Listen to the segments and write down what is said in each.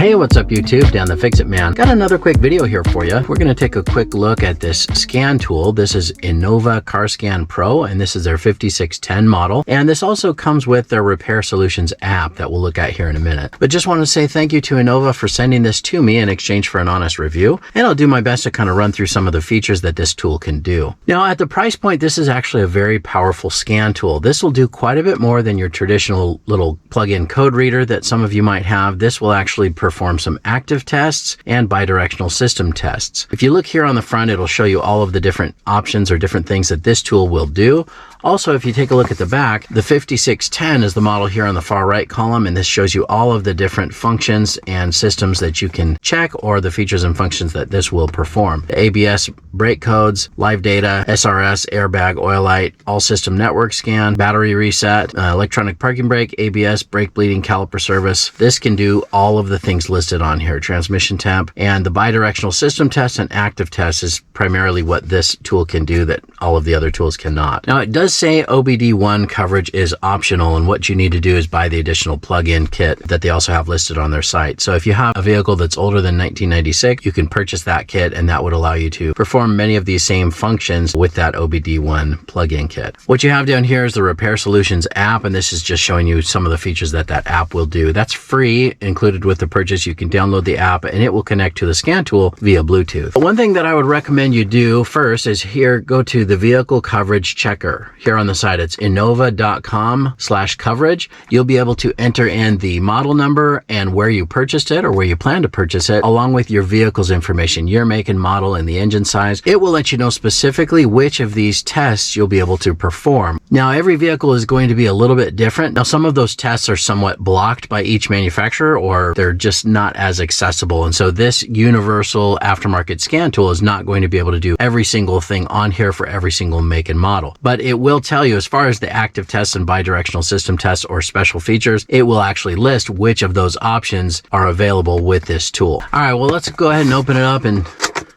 Hey, what's up YouTube? Dan the Fix-It Man. Got another quick video here for you. We're going to take a quick look at this scan tool. This is Innova CarScan Pro, and this is their 5610 model. And this also comes with their Repair Solutions app that we'll look at here in a minute. But just want to say thank you to Innova for sending this to me in exchange for an honest review. And I'll do my best to kind of run through some of the features that this tool can do. Now, at the price point, this is actually a very powerful scan tool. This will do quite a bit more than your traditional little plug-in code reader that some of you might have. This will actually perform some active tests and bi-directional system tests. If you look here on the front, it'll show you all of the different options or different things that this tool will do. Also, if you take a look at the back, the 5610 is the model here on the far right column, and this shows you all of the different functions and systems that you can check or the features and functions that this will perform. The ABS brake codes, live data, SRS, airbag, oil light, all system network scan, battery reset, electronic parking brake, ABS, brake bleeding, caliper service. This can do all of the things listed on here, transmission temp, and the bi-directional system test and active test is primarily what this tool can do that all of the other tools cannot. Now, it does say obd-II coverage is optional, and what you need to do is buy the additional plug-in kit that they also have listed on their site. So if you have a vehicle that's older than 1996, you can purchase that kit, and that would allow you to perform many of these same functions with that obd-II plug-in kit. What you have down here is the Repair Solutions app, and this is just showing you some of the features that that app will do. That's free, included with the purchase. You can download the app, and it will connect to the scan tool via Bluetooth. But one thing that I would recommend you do first is here, go to the vehicle coverage checker. Here on the side, it's innova.com/coverage. You'll be able to enter in the model number and where you purchased it or where you plan to purchase it, along with your vehicle's information, year, make, and model, and the engine size. It will let you know specifically which of these tests you'll be able to perform. Now, every vehicle is going to be a little bit different. Now, some of those tests are somewhat blocked by each manufacturer, or they're just not as accessible. And so this universal aftermarket scan tool is not going to be able to do every single thing on here for every single make and model. But it will tell you, as far as the active tests and bi-directional system tests or special features, it will actually list which of those options are available with this tool. All right, well, let's go ahead and open it up and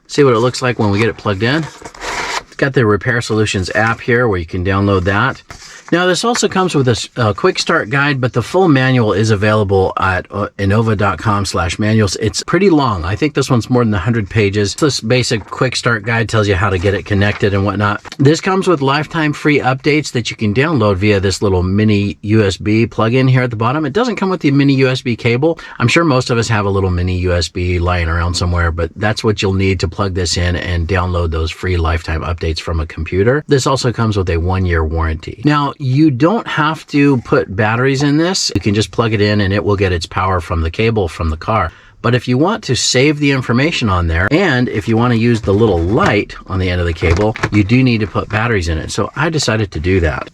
see what it looks like when we get it plugged in. It's got the Repair Solutions app here where you can download that. Now, this also comes with a quick start guide, but the full manual is available at innova.com/manuals. It's pretty long. I think this one's more than 100 pages. This basic quick start guide tells you how to get it connected and whatnot. This comes with lifetime free updates that you can download via this little mini USB plug-in here at the bottom. It doesn't come with the mini USB cable. I'm sure most of us have a little mini USB lying around somewhere, but that's what you'll need to plug this in and download those free lifetime updates from a computer. This also comes with a 1-year warranty. Now, you don't have to put batteries in this. You can just plug it in and it will get its power from the cable from the car. But if you want to save the information on there, and if you want to use the little light on the end of the cable, you do need to put batteries in it. So I decided to do that.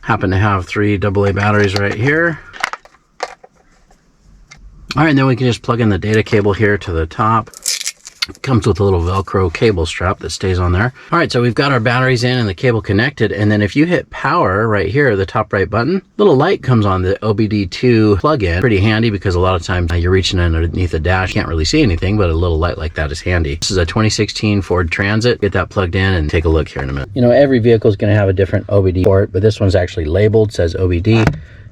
Happen to have 3 AA batteries right here. All right, and then we can just plug in the data cable here to the top. It comes with a little Velcro cable strap that stays on there. All right, so we've got our batteries in and the cable connected. And then if you hit power right here, the top right button, little light comes on, the obd-II plug-in. Pretty handy because a lot of times you're reaching underneath the dash, can't really see anything, but a little light like that is handy. This is a 2016 Ford Transit. Get that plugged in and take a look here in a minute. You know, every vehicle is going to have a different OBD port, but this one's actually labeled, says OBD.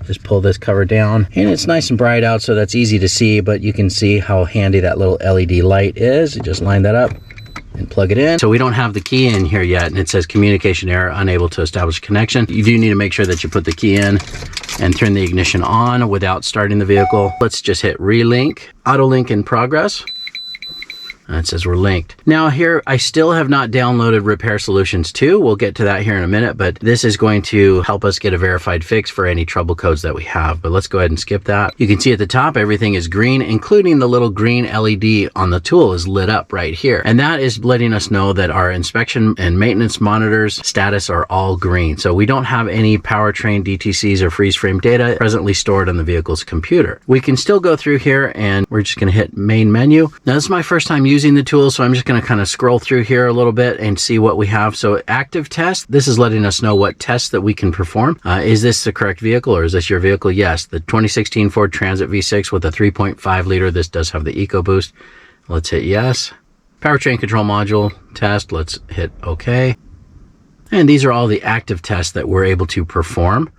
Just pull this cover down, and it's nice and bright out, so that's easy to see, but you can see how handy that little LED light is. You just line that up and plug it in. So we don't have the key in here yet, and it says communication error, unable to establish connection. You do need to make sure that you put the key in and turn the ignition on without starting the vehicle. Let's just hit relink, auto link in progress. And it says we're linked. Now here, I still have not downloaded Repair Solutions 2. We'll get to that here in a minute, but this is going to help us get a verified fix for any trouble codes that we have. But let's go ahead and skip that. You can see at the top, everything is green, including the little green LED on the tool is lit up right here. And that is letting us know that our inspection and maintenance monitors status are all green. So we don't have any powertrain DTCs or freeze frame data presently stored on the vehicle's computer. We can still go through here and we're just gonna hit main menu. Now this is my first time using the tool, so I'm just going to kind of scroll through here a little bit and see what we have. So active test, this is letting us know what tests that we can perform. Is this the correct vehicle, or is this your vehicle? Yes, the 2016 Ford Transit V6 with a 3.5 liter. This does have the EcoBoost. Let's hit yes. Powertrain control module test, let's hit OK. And these are all the active tests that we're able to perform.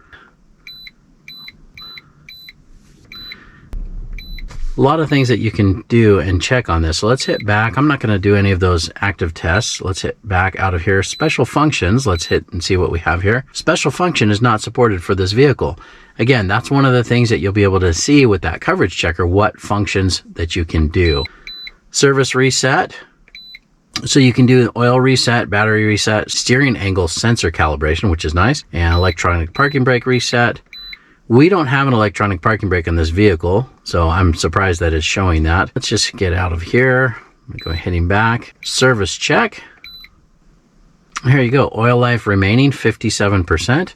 A lot of things that you can do and check on this. So let's hit back. I'm not going to do any of those active tests. Let's hit back out of here. Special functions. Let's hit and see what we have here. Special function is not supported for this vehicle. Again, that's one of the things that you'll be able to see with that coverage checker, what functions that you can do. Service reset. So you can do oil reset, battery reset, steering angle sensor calibration, which is nice, and electronic parking brake reset. We don't have an electronic parking brake on this vehicle, so I'm surprised that it's showing that. Let's just get out of here. I'm going to go heading back. Service check. Here you go. Oil life remaining 57%.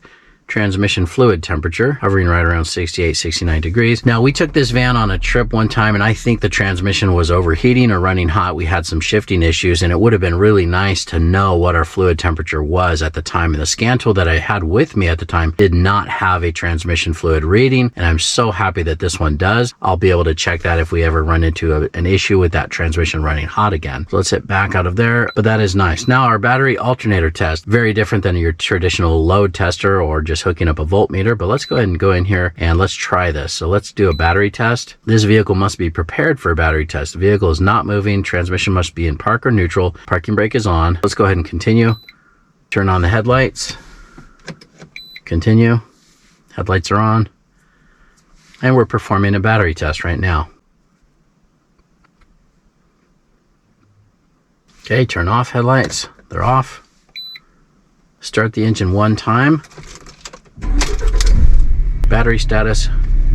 Transmission fluid temperature hovering right around 68, 69 degrees. Now, we took this van on a trip one time, and I think the transmission was overheating or running hot. We had some shifting issues, and it would have been really nice to know what our fluid temperature was at the time. And the scan tool that I had with me at the time did not have a transmission fluid reading, and I'm so happy that this one does. I'll be able to check that if we ever run into an issue with that transmission running hot again. So let's hit back out of there, but that is nice. Now, our battery alternator test, very different than your traditional load tester or just hooking up a voltmeter, but let's go ahead and go in here and let's try this. So let's do a battery test. This vehicle must be prepared for a battery test. The vehicle is not moving. Transmission must be in park or neutral. Parking brake is on. Let's go ahead and continue. Turn on the headlights. Continue. Headlights are on. And we're performing a battery test right now. Okay, turn off headlights. They're off. Start the engine one time. Battery status,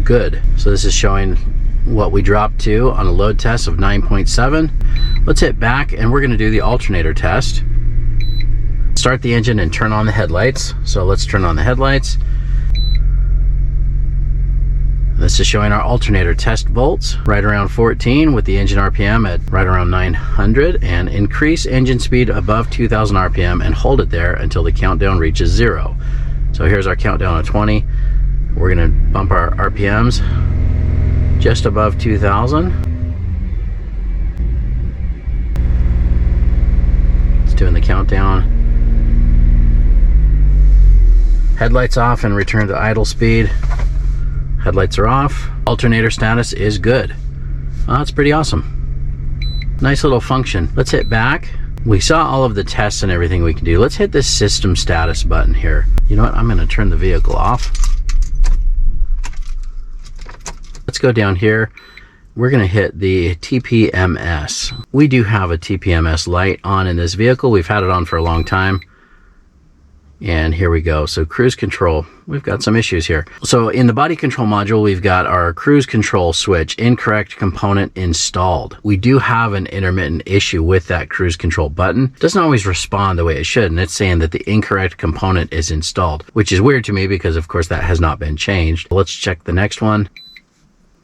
good. So this is showing what we dropped to on a load test of 9.7. Let's hit back and we're going to do the alternator test. Start the engine and turn on the headlights. So let's turn on the headlights. This is showing our alternator test volts right around 14 with the engine RPM at right around 900, and increase engine speed above 2000 RPM and hold it there until the countdown reaches 0. So here's our countdown at 20. We're going to bump our RPMs just above 2000. It's doing the countdown. Headlights off and return to idle speed. Headlights are off. Alternator status is good. Oh, that's pretty awesome. Nice little function. Let's hit back. We saw all of the tests and everything we can do. Let's hit this system status button here. You know what? I'm going to turn the vehicle off. Let's go down here. We're going to hit the TPMS. We do have a TPMS light on in this vehicle. We've had it on for a long time. And here we go. So cruise control, we've got some issues here. So in the body control module, we've got our cruise control switch, incorrect component installed. We do have an intermittent issue with that cruise control button. It doesn't always respond the way it should. And it's saying that the incorrect component is installed, which is weird to me because of course that has not been changed. Let's check the next one.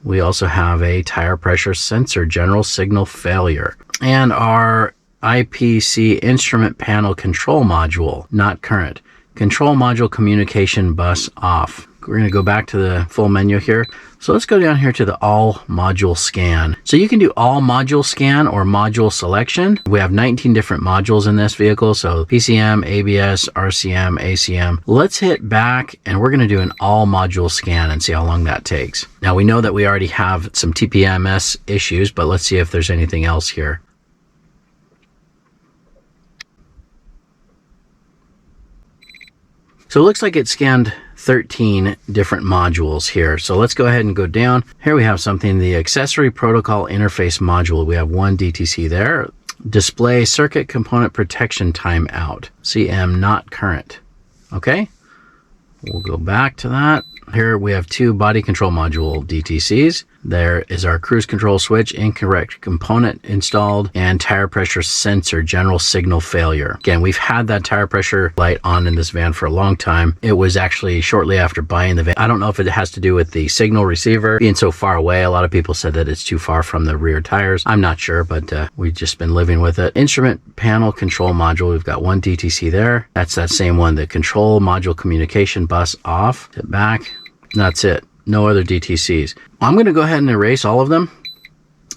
We also have a tire pressure sensor general signal failure, and our IPC instrument panel control module not current. Control module communication bus off. We're going to go back to the full menu here. So let's go down here to the all module scan. So you can do all module scan or module selection. We have 19 different modules in this vehicle. So PCM, ABS, RCM, ACM. Let's hit back and we're going to do an all module scan and see how long that takes. Now we know that we already have some TPMS issues, but let's see if there's anything else here. So it looks like it scanned 13 different modules here. So let's go ahead and go down. Here we have something, the accessory protocol interface module. We have one DTC there. Display circuit component protection timeout. CM not current. Okay. We'll go back to that. Here we have two body control module DTCs. There is our cruise control switch, incorrect component installed, and tire pressure sensor general signal failure. Again, we've had that tire pressure light on in this van for a long time. It was actually shortly after buying the van. I don't know if it has to do with the signal receiver being so far away. A lot of people said that it's too far from the rear tires. I'm not sure, but we've just been living with it. Instrument panel control module. We've got one DTC there. That's that same one, the control module communication bus off. Hit back. That's it. No other DTCs. I'm going to go ahead and erase all of them.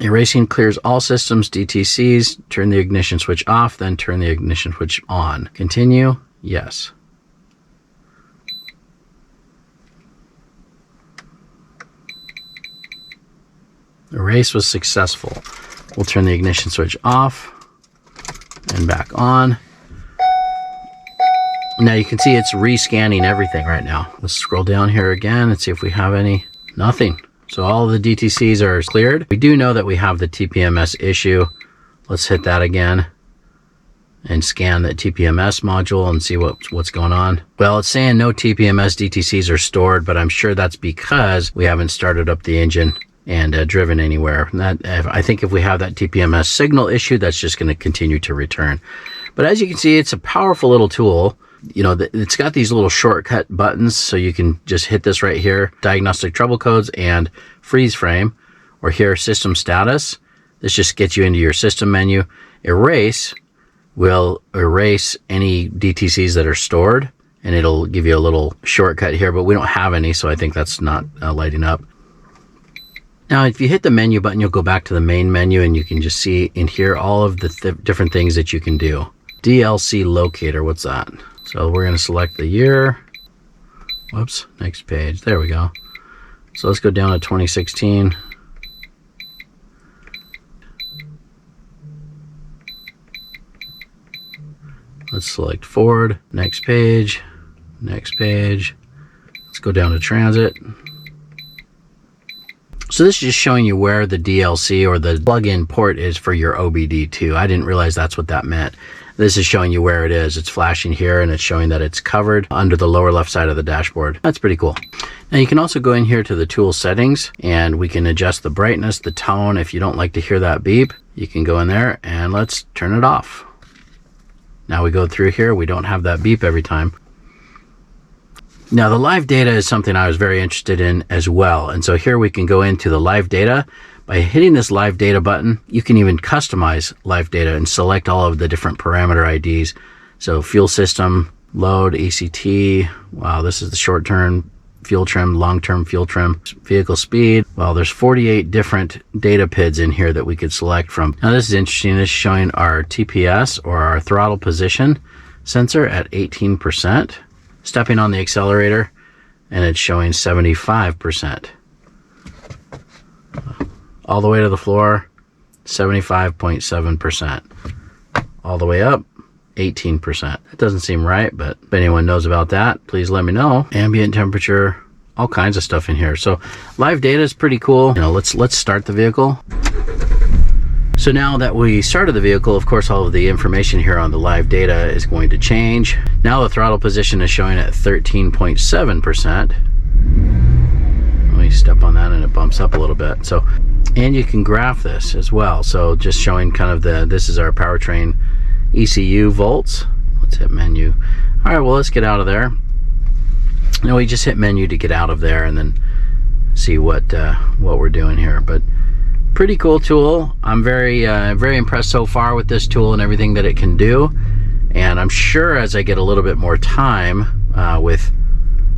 Erasing clears all systems, DTCs. Turn the ignition switch off, then turn the ignition switch on. Continue. Yes. Erase was successful. We'll turn the ignition switch off and back on. Now you can see it's rescanning everything right now. Let's scroll down here again and see if we have any. Nothing. So all the DTCs are cleared. We do know that we have the TPMS issue. Let's hit that again and scan the TPMS module and see what's going on. Well, it's saying no TPMS DTCs are stored, but I'm sure that's because we haven't started up the engine and driven anywhere. I think if we have that TPMS signal issue, that's just going to continue to return. But as you can see, it's a powerful little tool. You know, it's got these little shortcut buttons, so you can just hit this right here, diagnostic trouble codes and freeze frame, or here, system status. This just gets you into your system menu. Erase will erase any DTCs that are stored, and it'll give you a little shortcut here, but we don't have any, so I think that's not lighting up. Now, if you hit the menu button, you'll go back to the main menu, and you can just see in here all of the different things that you can do. DLC locator, what's that? So we're going to select the year. Whoops, next page. There we go. So let's go down to 2016. Let's select Ford. Next page. Next page. Let's go down to transit. So this is just showing you where the DLC or the plug-in port is for your obd-II. I didn't realize that's what that meant. This is showing you where it is. It's flashing here and it's showing that it's covered under the lower left side of the dashboard. That's pretty cool. Now you can also go in here to the tool settings and we can adjust the brightness, the tone. If you don't like to hear that beep, you can go in there and let's turn it off. Now we go through here, we don't have that beep every time. Now the live data is something I was very interested in as well. And so here we can go into the live data. By hitting this live data button, you can even customize live data and select all of the different parameter IDs. So fuel system, load, ECT. Wow, this is the short-term fuel trim, long-term fuel trim, vehicle speed. Well, there's 48 different data PIDs in here that we could select from. Now this is interesting. This is showing our TPS or our throttle position sensor at 18%. Stepping on the accelerator and it's showing 75%. All the way to the floor, 75.7%. All the way up, 18%. It doesn't seem right, but if anyone knows about that, please let me know. Ambient temperature, all kinds of stuff in here. So live data is pretty cool. You know, let's start the vehicle. So now that we started the vehicle, of course, all of the information here on the live data is going to change. Now the throttle position is showing at 13.7%. Let me step on that and it bumps up a little bit. So, and you can graph this as well. So just showing kind of this is our powertrain ECU volts. Let's hit menu. All right, well, let's get out of there. Now we just hit menu to get out of there and then see what we're doing here. But pretty cool tool. I'm very impressed so far with this tool and everything that it can do. And I'm sure as I get a little bit more time with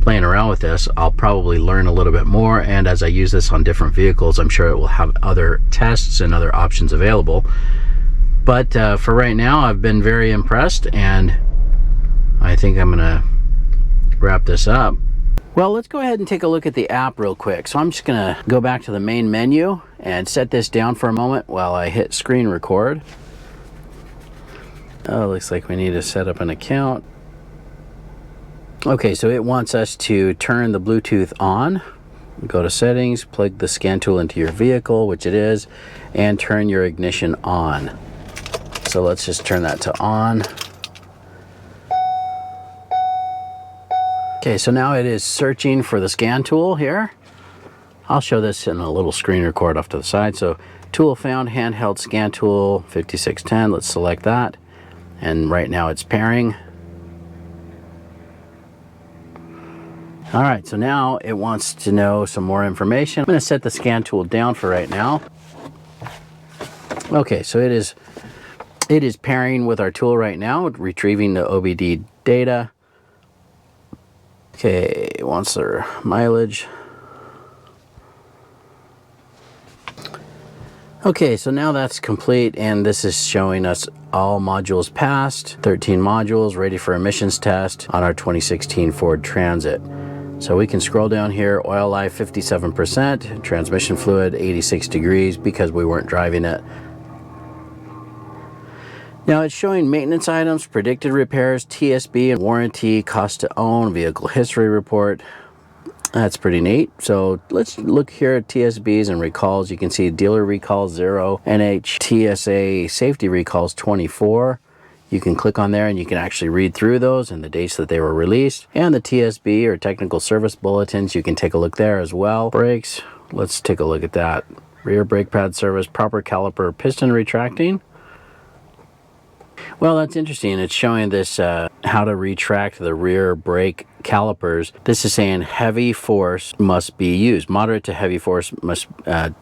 playing around with this, I'll probably learn a little bit more, and as I use this on different vehicles, I'm sure it will have other tests and other options available. But for right now, I've been very impressed, and I think I'm gonna wrap this up. Well, let's go ahead and take a look at the app real quick. So I'm just gonna go back to the main menu and set this down for a moment while I hit screen record. Oh, looks like we need to set up an account. Okay, so it wants us to turn the Bluetooth on. Go to settings, plug the scan tool into your vehicle, which it is, and turn your ignition on. So let's just turn that to on. Okay, so now it is searching for the scan tool here. I'll show this in a little screen record off to the side. So tool found, handheld scan tool 5610. Let's select that. And right now it's pairing. All right, so now it wants to know some more information. I'm going to set the scan tool down for right now. Okay, so it is pairing with our tool right now, retrieving the obd data. Okay, it wants our mileage. Okay, so now that's complete, and this is showing us all modules passed, 13 modules ready for emissions test on our 2016 Ford Transit. So we can scroll down here, oil life 57%, transmission fluid 86 degrees because we weren't driving it. Now it's showing maintenance items, predicted repairs, TSB and warranty, cost to own, vehicle history report. That's pretty neat. So let's look here at TSBs and recalls. You can see dealer recalls 0, NHTSA safety recalls 24. You can click on there and you can actually read through those and the dates that they were released. And the TSB or technical service bulletins, you can take a look there as well. Brakes, let's take a look at that. Rear brake pad service, proper caliper piston retracting. Well, that's interesting. It's showing this how to retract the rear brake calipers. This is saying heavy force must be used. Moderate to heavy force must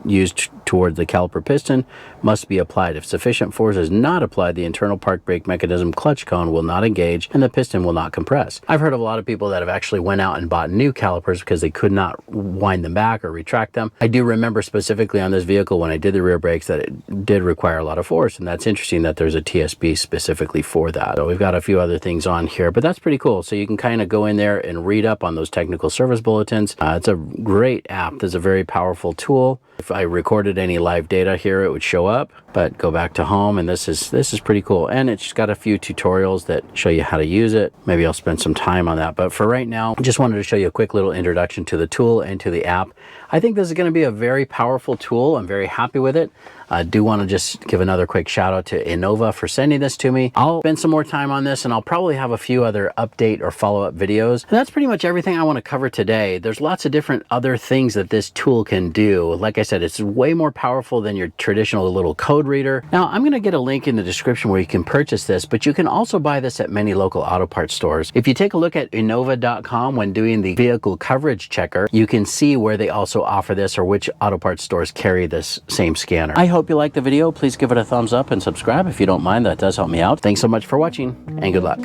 used toward the caliper piston must be applied. If sufficient force is not applied, the internal park brake mechanism clutch cone will not engage and the piston will not compress. I've heard of a lot of people that have actually went out and bought new calipers because they could not wind them back or retract them. I do remember specifically on this vehicle when I did the rear brakes that it did require a lot of force, and that's interesting that there's a TSB specifically for that. So we've got a few other things on here, but that's pretty cool. So you can kind of go in there and read up on those technical service bulletins. It's a great app. It's a very powerful tool. If I recorded any live data here, it would show up, but go back to home, and this is pretty cool. And it's got a few tutorials that show you how to use it. Maybe I'll spend some time on that, but for right now, I just wanted to show you a quick little introduction to the tool and to the app. I think this is going to be a very powerful tool. I'm very happy with it. I do want to just give another quick shout out to Innova for sending this to me. I'll spend some more time on this, and I'll probably have a few other update or follow-up videos. And that's pretty much everything I want to cover today. There's lots of different other things that this tool can do. Like I said, it's way more powerful than your traditional little code reader. Now, I'm going to get a link in the description where you can purchase this, but you can also buy this at many local auto parts stores. If you take a look at Innova.com when doing the vehicle coverage checker, you can see where they also offer this or which auto parts stores carry this same scanner. I hope you liked the video. Please give it a thumbs up and subscribe if you don't mind. That does help me out. Thanks so much for watching, and good luck.